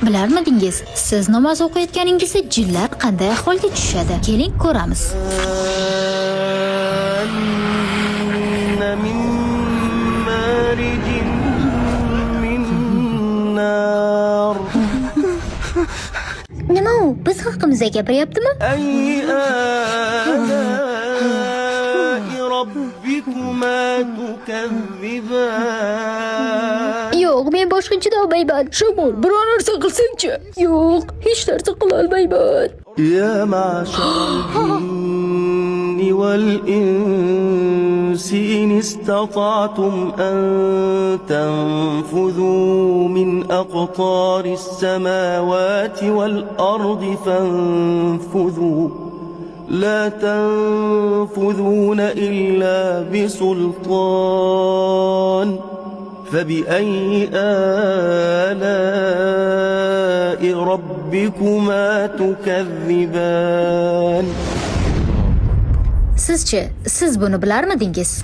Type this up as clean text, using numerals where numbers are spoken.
Bilarmidingiz, siz namoz o'qiyotganingizda jinlar qanday ahvolga tushadi? Keling ko'ramiz. Nima u? Biz haqimizda gapiryaptimi? Yo'q, men boshqa chidolmayman. Shamol, biror narsa qilsang-chi. Yo'q, hech narsa qila olmayman. يا معشر الجن والإنس إن استطعتم أن تنفذوا من أقطار السماوات والأرض فانفذوا لا تنفذون إلا بسلطان فبأي آلاء ربكما تكذبان. Siz-chi, siz buni bilarmidingiz?